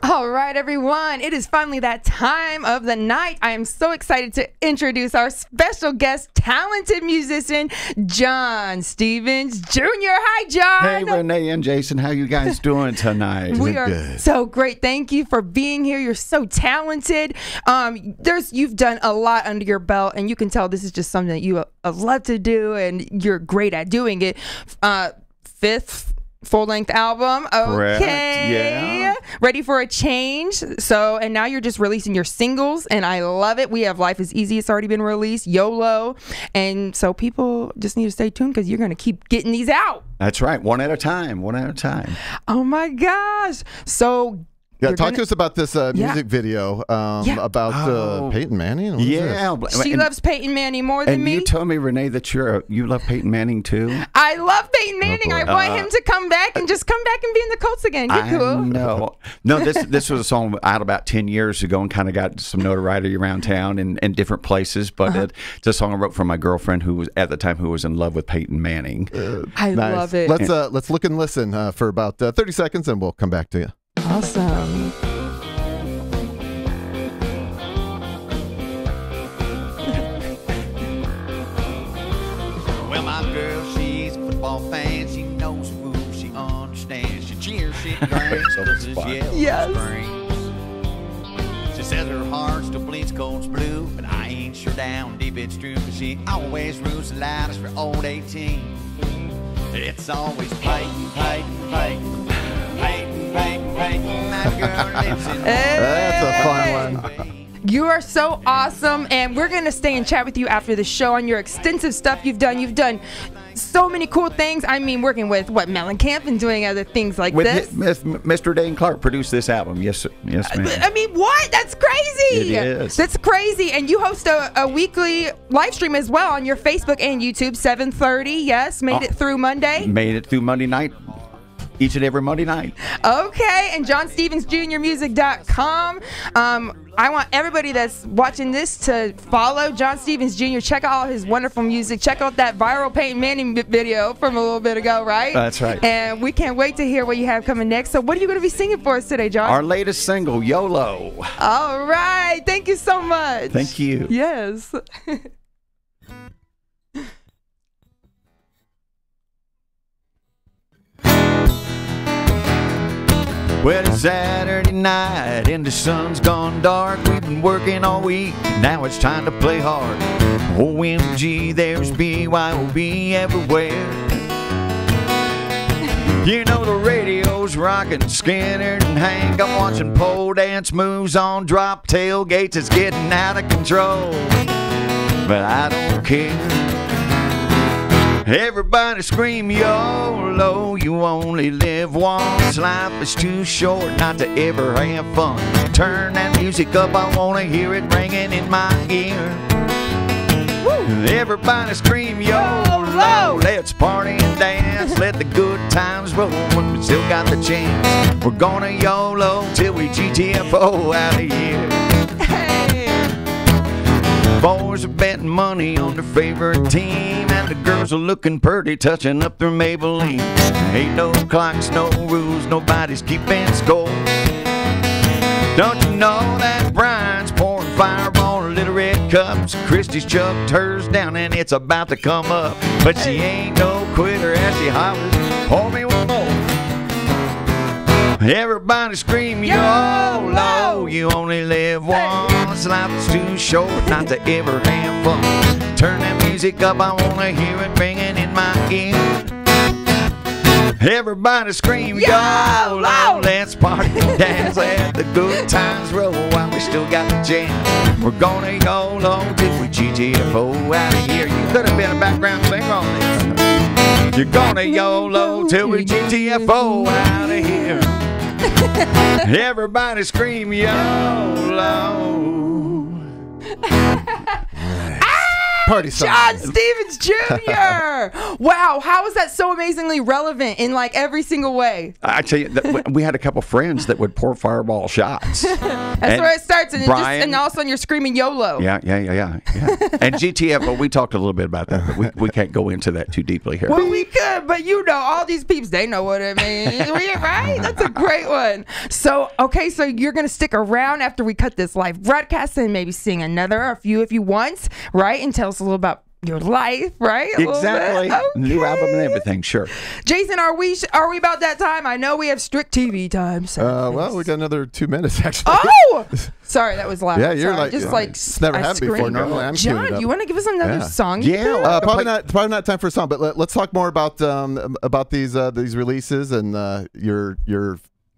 All right, everyone. It is finally that time of the night. I am so excited to introduce our special guest, talented musician, John Stevens Jr. Hi, John. Hey, Renee and Jason. How you guys doing tonight? We are good. So great. Thank you for being here. You're so talented. You've done a lot under your belt, and you can tell this is just something that you love to do, and you're great at doing it. Fifth full-length album. Okay. Correct. Yeah. Ready for a change. So, and now you're just releasing your singles, and I love it. We have Life is Easy. It's already been released. YOLO. And so people just need to stay tuned because you're going to keep getting these out. That's right. One at a time. One at a time. Oh, my gosh. So... Yeah, talk to us about this music video about Peyton Manning. She loves Peyton Manning more than me. And you told me, Renee, that you love Peyton Manning too. I love Peyton Manning. I want him to come back and just come back and be in the Colts again. Get cool. No, this was a song out about 10 years ago and kind of got some notoriety around town and different places. But it's a song I wrote for my girlfriend who was at the time was in love with Peyton Manning. I love it. Let's look and listen for about 30 seconds, and we'll come back to you. Awesome. Well, my girl, she's a football fan. She knows the rules. She understands. She cheers, she drinks, does this yellow spring. She says her heart still bleeds Colts blue, but I ain't sure down deep it's true, 'cause she always roots the loudest for old 18. It's always Peyton, Peyton, Peyton. That's a fun one. You are so awesome, and we're going to stay and chat with you after the show on your extensive stuff you've done. You've done so many cool things. I mean, working with, Mellencamp and doing other things like this. Mr. Dane Clark produced this album. Yes, ma'am. I mean, what? That's crazy. It is. That's crazy. And you host a weekly live stream as well on your Facebook and YouTube, 7:30. Yes, made it through Monday. Made it through Monday night. Each and every Monday night. Okay, and JohnStevensJrmusic.com. I want everybody that's watching this to follow John Stevens Jr. Check out all his wonderful music. Check out that viral Peyton Manning video from a little bit ago, right? That's right. And we can't wait to hear what you have coming next. So what are you going to be singing for us today, John? Our latest single, YOLO. All right. Thank you so much. Thank you. Yes. Well, it's Saturday night and the sun's gone dark. We've been working all week, now it's time to play hard. OMG, there's BYOB everywhere. You know the radio's rocking Skinner and Hank. I'm watching pole dance moves on drop tailgates. It's getting out of control, but I don't care. Everybody scream YOLO, you only live once. Life is too short not to ever have fun. Turn that music up, I wanna hear it ringing in my ear. Woo. Everybody scream YOLO, let's party and dance. Let the good times roll, we still got the chance. We're gonna YOLO till we GTFO out of here. Boys are betting money on their favorite team, and the girls are looking pretty, touching up their Maybelline. Ain't no clocks, no rules, nobody's keeping score. Don't you know that Brian's pouring Fireball in little red cups? Christy's chucked hers down and it's about to come up, but she ain't no quitter as she hollers, hold me one more. Everybody scream YOLO, you only live once. Life is too short not to ever have fun. Turn that music up, I wanna hear it ringing in my ear. Everybody scream YOLO, let's party and dance. Let the good times roll while we still got the chance. We're gonna YOLO till we GTFO out of here. You could have been a background singer on this. You're gonna YOLO till we GTFO out of here. Everybody scream YOLO. Party song. John Stevens Jr. Wow, how is that so amazingly relevant in like every single way? I tell you, we had a couple friends that would pour Fireball shots. That's where it starts, and Brian, and all of a sudden you're screaming YOLO. Yeah. And GTF, but we talked a little bit about that, but we can't go into that too deeply here. Well, we could, but all these peeps, they know what it means, right? That's a great one. So, okay, so you're going to stick around after we cut this live broadcast and maybe sing a few if you want, right? And tell us a little about your life, right? Exactly. Okay. New album and everything, sure. Jason, are we about that time? I know we have strict TV time. So well, we got another 2 minutes, actually. Oh! Sorry, that was loud. Yeah, you're Sorry. it's never happened before. Normally I'm John, you want to give us another song? Yeah. Probably not time for a song, but let's talk more about these releases and your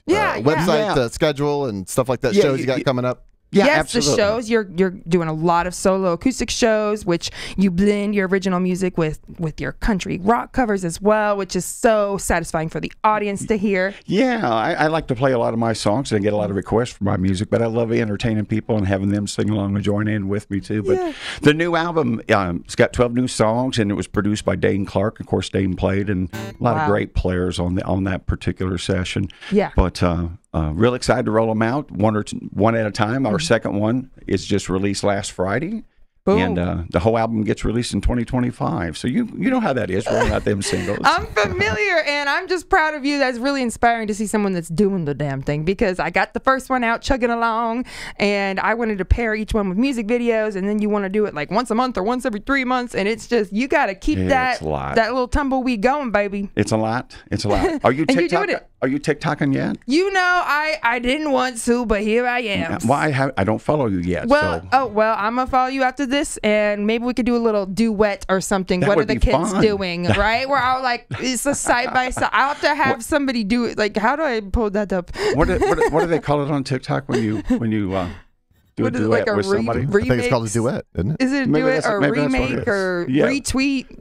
website schedule and stuff like that. Shows you got coming up. Yeah, yes, absolutely. the shows. You're doing a lot of solo acoustic shows, which you blend your original music with your country rock covers as well, which is so satisfying for the audience to hear. Yeah, I like to play a lot of my songs and get a lot of requests for my music, but I love entertaining people and having them sing along and join in with me too. But the new album, it's got 12 new songs, and it was produced by Dane Clark. Of course, Dane played, and a lot of great players on that particular session. Yeah. But real excited to roll them out one at a time. Our second one is just released last Friday. Boom. And the whole album gets released in 2025. So you know how that is, rolling out them singles. I'm familiar, and I'm just proud of you. That's really inspiring to see someone that's doing the damn thing, because I got the first one out chugging along, and I wanted to pair each one with music videos, and then you want to do it like once a month or once every 3 months, and it's just, you got to keep that little tumbleweed going, baby. It's a lot. It's a lot. Are you TikTok? Are you TikToking yet? I didn't want to, but here I am. Well, I don't follow you yet. Well, so. I'm gonna follow you after this, and maybe we could do a little duet or something. What are the kids doing, right? Where I'll it's a side by side. I'll have to have somebody do it. Like, how do I pull that up? What do they call it on TikTok when you do a duet with somebody? I think it's called a duet, isn't it? Is it a duet or remake or retweet?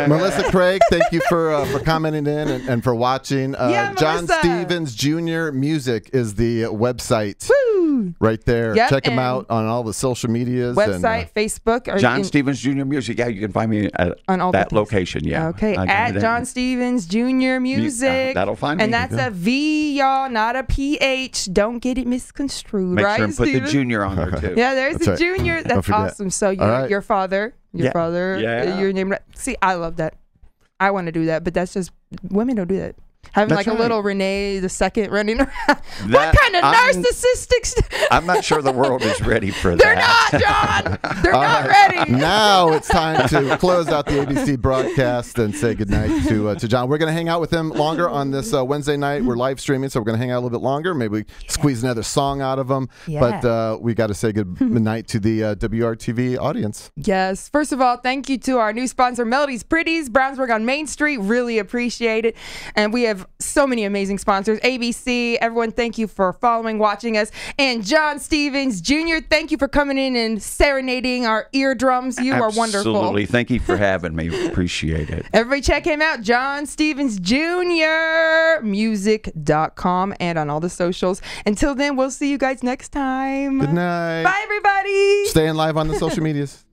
Melissa Craig, thank you for commenting in and for watching. John Stevens Jr. Music is the website. Woo! Right there. Yep, check him out on all the social medias. Website, Facebook. John Stevens Jr. Music. Yeah, you can find me on all that location. Yeah. Okay. At John Stevens Jr. Music. That'll find me. And that's a V, y'all, not a PH. Don't get it misconstrued, Make right, sure and put the junior on there too. Yeah, there's the junior. That's awesome. So your father, your name. See, I love that. I want to do that, but that's just, women don't do that. Having a little Renee the second running around. What kind of narcissistic? I'm not sure the world is ready for that. They're not, John. They're not ready. Now it's time to close out the ABC broadcast and say goodnight to John. We're going to hang out with him longer on this Wednesday night. We're live streaming, so we're going to hang out a little bit longer. Maybe we squeeze another song out of him. Yeah. But we got to say good night to the WRTV audience. Yes. First of all, thank you to our new sponsor, Melody's Pretties, Brownsburg on Main Street. Really appreciate it. And we have so many amazing sponsors. ABC, everyone, thank you for following, watching us. And John Stevens Jr., thank you for coming in and serenading our eardrums. You are wonderful. Absolutely. Thank you for having me. Appreciate it. Everybody check him out, John Stevens Jr. Music.com, and on all the socials. Until then, we'll see you guys next time. Good night. Bye, everybody. Staying live on the social medias.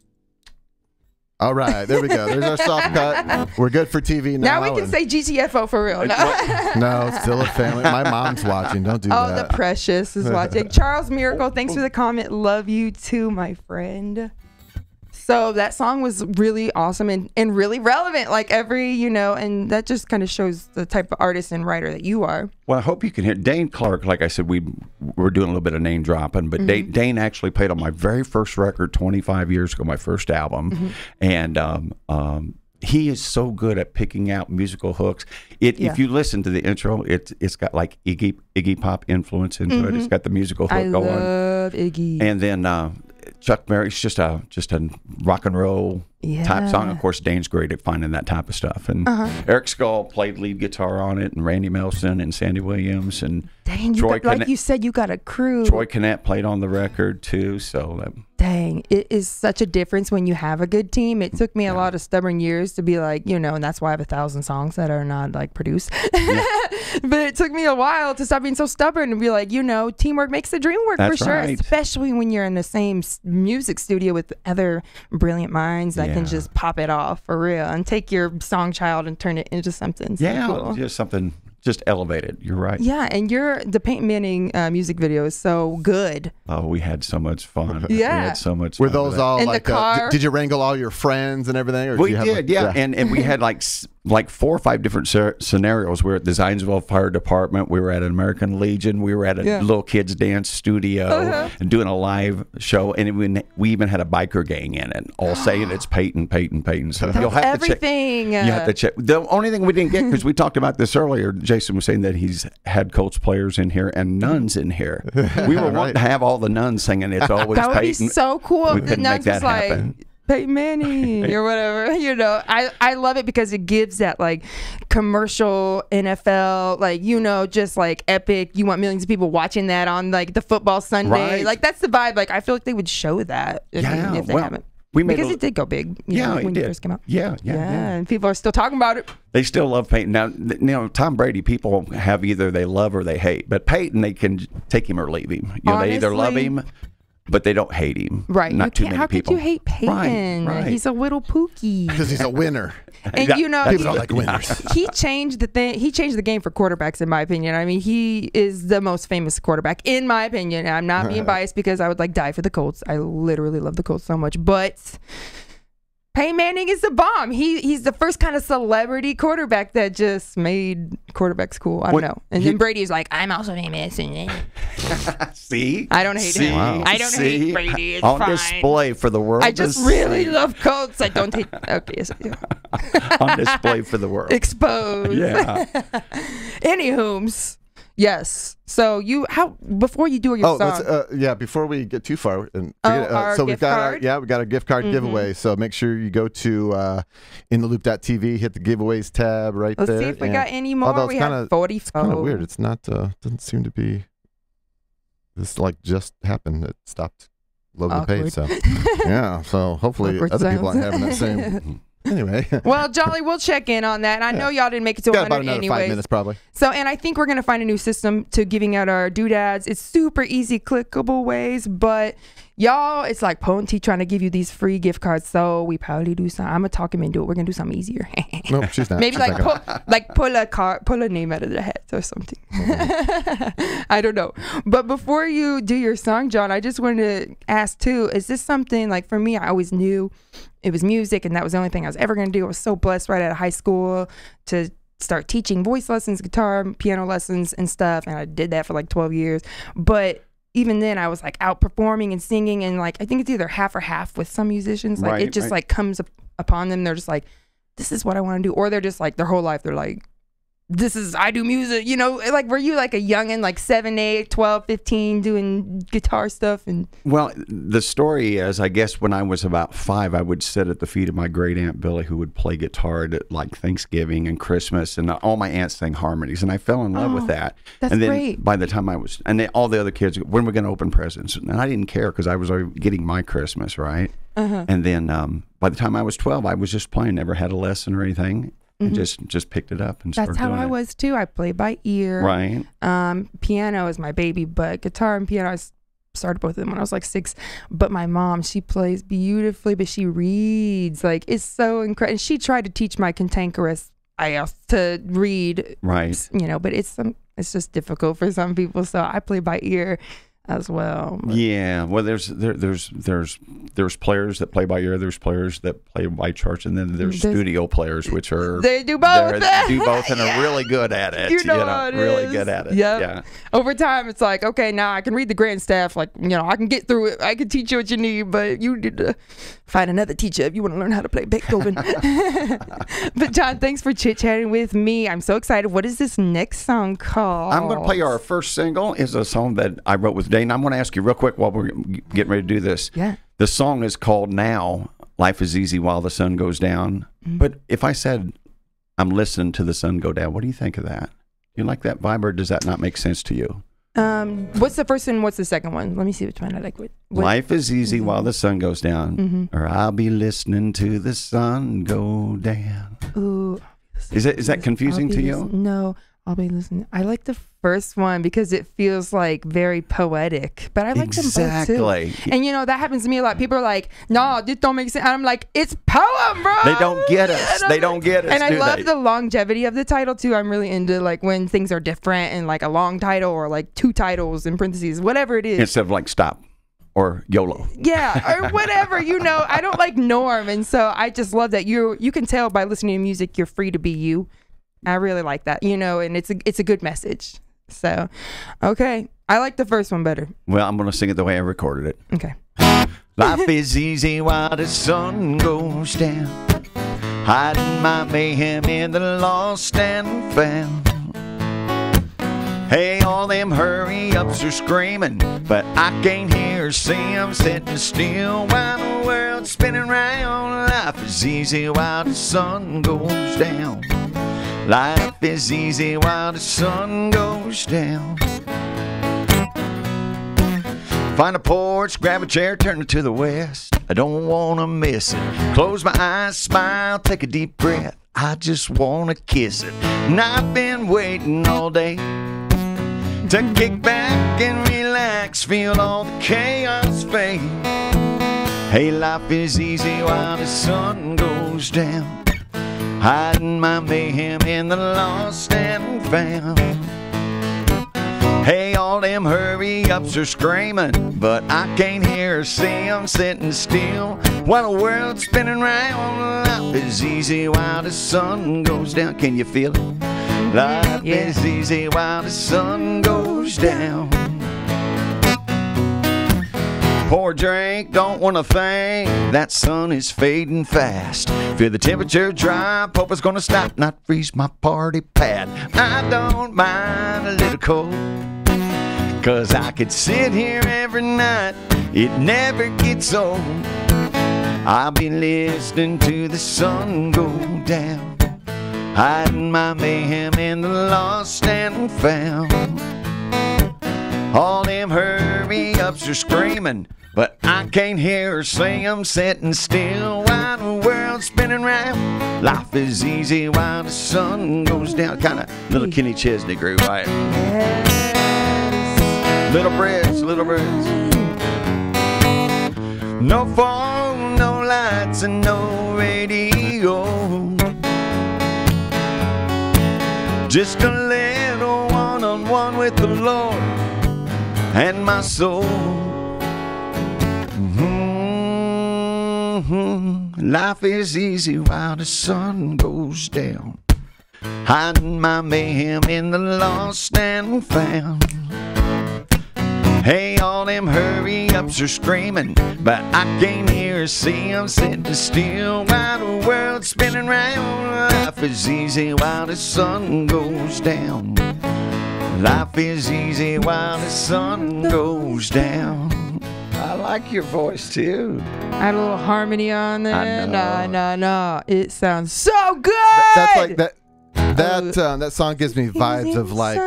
All right, there we go. There's our soft cut. We're good for TV now. Now we can say GTFO for real. No, it's still a family. My mom's watching. Don't do that. Oh, the precious is watching. Charles Miracle, thanks for the comment. Love you too, my friend. So that song was really awesome and really relevant, and that just kind of shows the type of artist and writer that you are. Well, I hope you can hear Dane Clark. Like I said, we're doing a little bit of name dropping, but Dane actually played on my very first record 25 years ago, my first album. And he is so good at picking out musical hooks. If you listen to the intro, it's got like Iggy Pop influence into it. It's got the musical hook going. I love Iggy. And then Chuck Berry's just a rock and roll type song. Of course, Dane's great at finding that type of stuff. And Eric Skull played lead guitar on it, and Randy Melson and Sandy Williams and like you said, you got a crew. Troy Connett played on the record too. So dang, it is such a difference when you have a good team. It took me a lot of stubborn years to be like, and that's why I have 1,000 songs that are not like produced. But it took me a while to stop being so stubborn and be like, teamwork makes the dream work. That's for sure. Right. Especially when you're in the same music studio with other brilliant minds that can just pop it off for real and take your song child and turn it into something. So cool. Just something just elevated. You're right. Yeah, and the Peyton Manning music video is so good. Oh, we had so much fun. Yeah. We had so much fun. Were those all in like, the car? did you wrangle all your friends and everything? Or We you have did, yeah. And we had like 4 or 5 different scenarios. We were at the Zionsville Fire Department. We were at an American Legion. We were at a little kids dance studio and doing a live show. And we even had a biker gang in it, all saying it's Peyton, Peyton, Peyton. So you'll have everything. to check. You have to check. The only thing we didn't get, because we talked about this earlier, Jason was saying that he's had Colts players in here and nuns in here. We were wanting to have all the nuns singing "It's Always That would Peyton." be so cool. We The couldn't make nuns that was like, happen. Peyton Manning or whatever, you know. I love it because it gives that like commercial NFL, like, you know, just like epic. You want millions of people watching that on like the football Sunday. Right. Like that's the vibe. Like I feel like they would show that if they haven't. We made Because it did go big, you know, when it first came out. Yeah, And people are still talking about it. They still love Peyton. Now, you know, Tom Brady, people have either they love or they hate. But Peyton, they can take him or leave him. You know, they either love him, but they don't hate him. Right. Not too many how people. could you hate Peyton? Right. He's a little pookie. Because he's a winner. And you know, People don't like winners. he changed the thing. He changed the game for quarterbacks, in my opinion. I mean, he is the most famous quarterback, in my opinion. I'm not being biased because I would like die for the Colts. I literally love the Colts so much, but Peyton Manning is the bomb. He's the first kind of celebrity quarterback that just made quarterbacks cool. I don't know. And then Brady's like, I'm also famous. See? I don't hate him. Wow. I don't hate Brady. It's On fine. display for the world. I just to really see. love Colts. I don't hate. Okay, yes, I do. On display for the world. Exposed. Yeah. Anywho's. Yes. So before you do your song. Before we get too far, and our so we've gift got card? we got a gift card giveaway. So make sure you go to intheloop.tv, hit the giveaways tab right Let's there. see if we got any more. Although We it's have 44. It's kind of weird. It's not doesn't seem to be. This like just happened. It stopped loading the page. So yeah. So hopefully Awkward other people aren't sounds. having that same. Anyway. Well, Jolly, we'll check in on that. I know y'all didn't make it to Got about 100 another 5 anyways. minutes probably. So, and I think we're going to find a new system to giving out our doodads. It's super easy, clickable ways, but y'all, it's like Ponty trying to give you these free gift cards. So we probably do something. I'm going to talk him into it. We're going to do something easier. No, she's not. Maybe She's like not gonna. pull a name out of the hat or something. I don't know. But before you do your song, John, I just wanted to ask too, is this something like for me, I always knew it was music and that was the only thing I was ever going to do. I was so blessed right out of high school to start teaching voice lessons, guitar, piano lessons and stuff. And I did that for like 12 years. But even then I was like out performing and singing, and like I think it's either half or half with some musicians. Like it just like comes upon them. They're just like, this is what I want to do. Or they're just like their whole life they're like, I do music, you know. Like were you like a youngin', like 7, 8, 12, 15 doing guitar stuff? And well, the story is, I guess when I was about 5, I would sit at the feet of my great aunt Billy, who would play guitar at like Thanksgiving and Christmas, and all my aunts sang harmonies, and I fell in love with that. That's and then great. By the time I was, and then all the other kids, when we're going to open presents, and I didn't care because I was already getting my Christmas, right? And then by the time I was 12, I was just playing, never had a lesson or anything. And just picked it up and started that's how doing I it. was too. I play by ear. Right. Piano is my baby, but guitar and piano, I started both of them when I was like 6. But my mom, she plays beautifully, but she reads. Like it's so incredible. And she tried to teach my cantankerous IELTS to read. Right. You know, but it's just difficult for some people. So I play by ear as well. But Yeah, well, there's players that play by ear, there's players that play by charts, and then there's studio players, which are they do both. do both and are really good at it. You know how it really is. good at it. Yep. Yeah. Over time, it's like, okay, now I can read the grand staff. Like, you know, I can get through it. I can teach you what you need, but you need to find another teacher if you want to learn how to play Beethoven. But John, thanks for chit-chatting with me. I'm so excited. What is this next song called? I'm going to play our first single. Is a song that I wrote with Dane. I'm going to ask you real quick while we're getting ready to do this. Yeah. The song is called Now. Life is easy while the sun goes down. But if I said I'm listening to the sun go down, what do you think of that? You like that vibe, or does that not make sense to you? What's the first one? What's the second one? Let me see which one I like. What? Life is easy while the sun goes down, or I'll be listening to the sun go down. Ooh. Is that confusing to you? No. I'll be listening. I like the first one because it feels like very poetic, but I like them both too. And you know, that happens to me a lot. People are like, no, this don't make sense. And I'm like, it's poem, bro. They don't get us. They don't get us. And I love the longevity of the title too. I'm really into like when things are different and like a long title or like 2 titles in parentheses, whatever it is. Instead of like stop or YOLO. Yeah, or whatever, you know. I don't like norm. And so I just love that you can tell by listening to music, you're free to be you. I really like that, you know, and it's a good message. So, okay. I like the first one better. Well, I'm going to sing it the way I recorded it. Okay. Life is easy while the sun goes down, hiding my mayhem in the lost and found. Hey, all them hurry-ups are screaming, but I can't hear or see them sitting still while the world's spinning round. Life is easy while the sun goes down. Life is easy while the sun goes down. Find a porch, grab a chair, turn it to the west. I don't want to miss it. Close my eyes, smile, take a deep breath. I just want to kiss it. And I've been waiting all day to kick back and relax, feel all the chaos fade. Hey, life is easy while the sun goes down, hiding my mayhem in the lost and found. Hey, all them hurry-ups are screaming, but I can't hear or see them sitting still while the world's spinning round. Life is easy while the sun goes down. Can you feel it? Life is easy while the sun goes down. Pour a drink, don't want to think. That sun is fading fast. Feel the temperature drop, hope it's gonna stop, not freeze my party pad. I don't mind a little cold, 'cause I could sit here every night, it never gets old. I'll be listening to the sun go down, hiding my mayhem in the lost and found. All them hurry-ups are screaming, but I can't hear or see them sitting still while the world's spinning round. Life is easy while the sun goes down. Kind of little Kenny Chesney groove, right? Yes. Little breads, little breads. No phone, no lights, and no radio. Just a little one-on-one with the Lord and my soul. Life is easy while the sun goes down, hiding my mayhem in the lost and found. Hey, all them hurry-ups are screaming, but I can't hear or see them sitting still while the world's spinning round. Life is easy while the sun goes down. Life is easy while the sun goes down. I like your voice too. Add a little harmony on there. I know. No. It sounds so good. That's like that. That song gives me vibes of like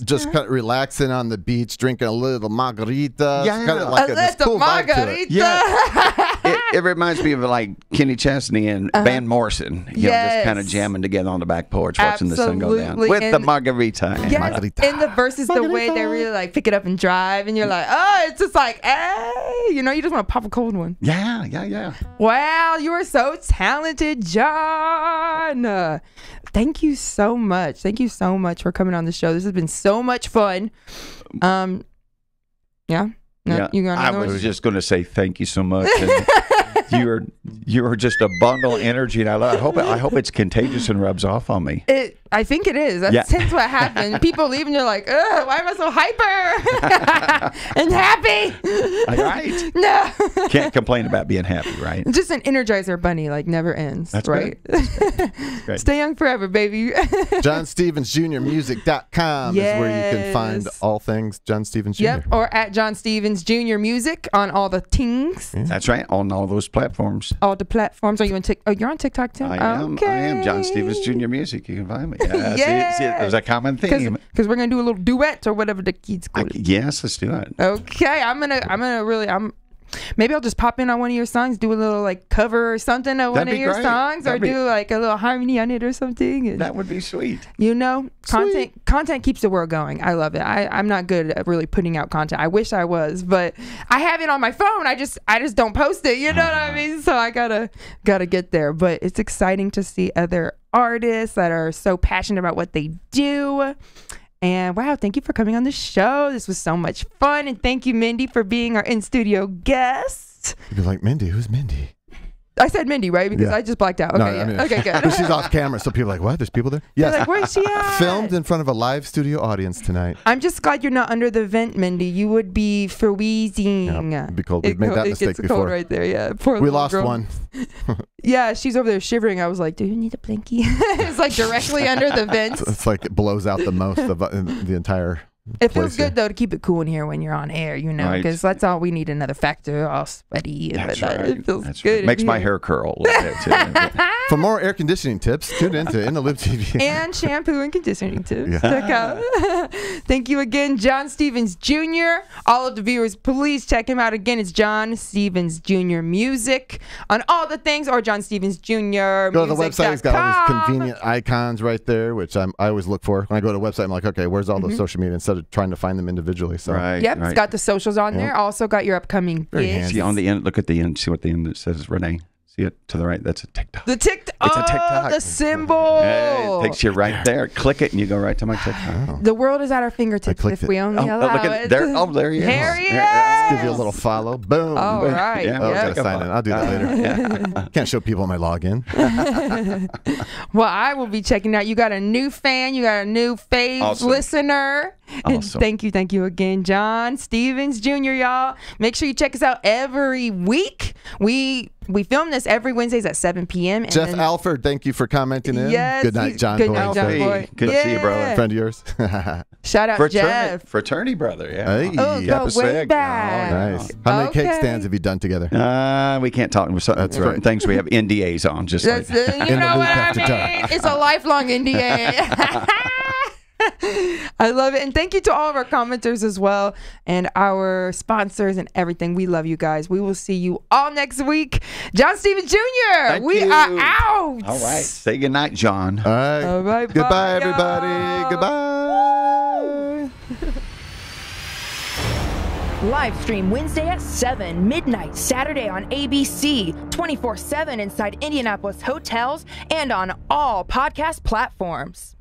just kind of relaxing on the beach, drinking a little margarita. Yeah. It's kind of like this cool vibe to it. Yeah. it reminds me of like Kenny Chesney and Van Morrison. You know, just kind of Yes. jamming together on the back porch, watching the sun go down Absolutely. with the And- margarita. Yeah, Margarita. and the verses, the way they really like pick it up and drive, and you're like, oh, it's just like, hey, you know, you just want to pop a cold one. Yeah. Wow, you are so talented, John. Thank you so much. Thank you so much for coming on the show. This has been so much fun. Yeah. No, Yeah. you got I another was one? just going to say thank you so much. And you're just a bundle of energy, and I hope it's contagious and rubs off on me. I think it is. That's tends what happened. People leave and you're like, ugh, why am I so hyper and happy? All right. No. Can't complain about being happy, right? Just an Energizer bunny, like never ends. That's right. Great. Stay young forever, baby. JohnStevensJrMusic.com is where you can find Yes. all things John Stevens Jr. Yep. Or at John Stevens Jr. Music on all the things, That's right. On all those platforms. all the platforms. Are you on you're on TikTok too? I am John Stevens Jr. Music. You can find me. Yeah. See, there's a common theme. Because we're gonna do a little duet or whatever the kids call it. Yes, let's do it. Okay, I'm gonna really maybe I'll just pop in on one of your songs, do a little like cover or something of one That'd of be your great. songs, That'd or be- do like a little harmony on it or something. And, That would be sweet. you know, content keeps the world going. I love it. I'm not good at really putting out content. I wish I was, but I have it on my phone. I just don't post it. You know what I mean? So I gotta get there. But it's exciting to see other artists that are so passionate about what they do. And wow, thank you for coming on the show. This was so much fun. And thank you, Mindy, for being our in-studio guest. You're like, Mindy, who's Mindy? I said Mindy, right? Because I just blacked out. Okay, No, yeah. I mean, Okay, good. but she's off camera, so people are like, what? There's people there? They're Yes. like, where's she at? Filmed in front of a live studio audience tonight. I'm just glad you're not under the vent, Mindy. You would be freezing. Yeah, it'd be cold. We've made that mistake It gets before. cold right there, yeah. Poor We little lost girl. one. Yeah, she's over there shivering. I was like, do you need a blankie? It's like directly under the vents. It's like it blows out the most of the entire It feels place here. good, though, to keep it cool in here when you're on air, you know, Right. because that's all we need, another factor, all sweaty. And That's that. right. It feels That's good. right. in Makes my here. hair curl a little bit too. For more air conditioning tips, tune into In the Loop TV. And shampoo and conditioning tips. Yeah. Check out. Thank you again, John Stevens Jr. All of the viewers, please check him out again. It's John Stevens Jr. Music on all the things, or John Stevens Jr. Go to the website. It's got all these music.com. convenient icons right there, which I always look for. When I go to a website, I'm like, okay, where's all those social media instead of trying to find them individually. So Right. Yep, right. it's got the socials on Yep. there. Also got your upcoming Very gigs. handy. See on the end. Look at the end. See what the end says, Renee. See it to the right. That's a TikTok. The TikTok. It's a TikTok. The symbol. Hey, it takes you right there. Click it and you go right to my TikTok. The world is at our fingertips clicked if we only Oh, allow look at it. there. Oh, there he is. There he There- is. give you a little follow. Boom. All Boom. right. Yeah. Oh, Yeah. gotta sign in. I'll do that later. Yeah. Can't show people my login. Well, I will be checking out. You got a new fan. You got a new faves Awesome. listener. And Awesome. thank you again, John Stevens Jr., y'all. Make sure you check us out every week. We film this every Wednesdays at 7 p.m. And Jeff then- Alford, thank you for commenting in. Yes, Good night, he's- John good Boy. night, John Hey, Boy. good to see you, brother. Friend of yours. Shout out Jeff. Fraternity brother. Yeah. Hey. Oh, Yeah, go way Pacific. back. Nice. How many cake Okay. stands have you done together? We can't talk. That's certain right. things we have NDAs on. Just That's like you In the know loop what I after mean. dark. It's a lifelong NDA. I love it. And thank you to all of our commenters as well and our sponsors and everything. We love you guys. We will see you all next week. John Stevens Jr. Thank we you. are out. All right. Say goodnight, John. All right. All right. Goodbye, bye, everybody. y'all. Goodbye. Live stream Wednesday at 7, midnight Saturday on ABC, 24/7 inside Indianapolis hotels and on all podcast platforms.